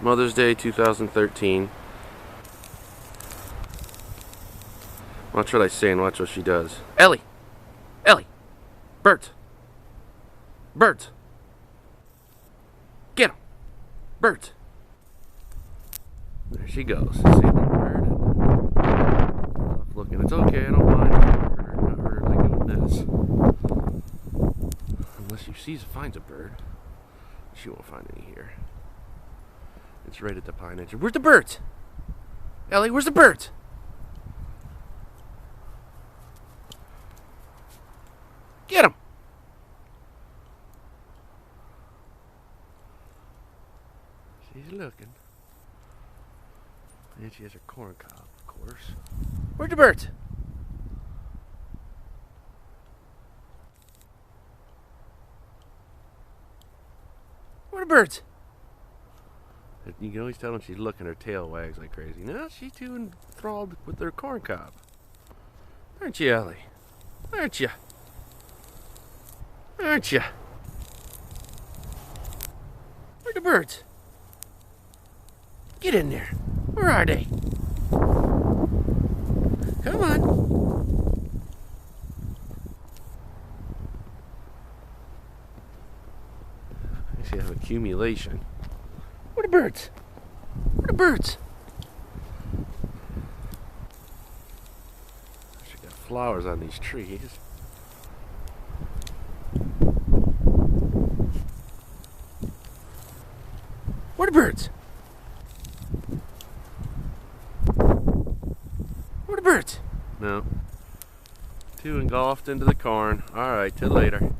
Mother's Day 2013. Watch what I say and watch what she does. Ellie! Ellie! Bert! Bert! Get him! Bert! There she goes. See the bird? Tough looking. It's okay, I don't mind. Not hurt her like doing this. Unless she finds a bird. She won't find any here. It's right at the pine edge. Where's the bird? Ellie, where's the bird? Get him! She's looking. And she has her corn cob, of course. Where's the bird? Where the birds? You can always tell when she's looking, her tail wags like crazy. No, she's too enthralled with her corn cob. Aren't you, Ellie? Aren't you? Aren't you? Where the birds? Get in there. Where are they? Come on. I actually have accumulation. Where the birds? Where the birds? She got flowers on these trees. Where the birds? Where the birds? No. Two engulfed into the corn. Alright, till later.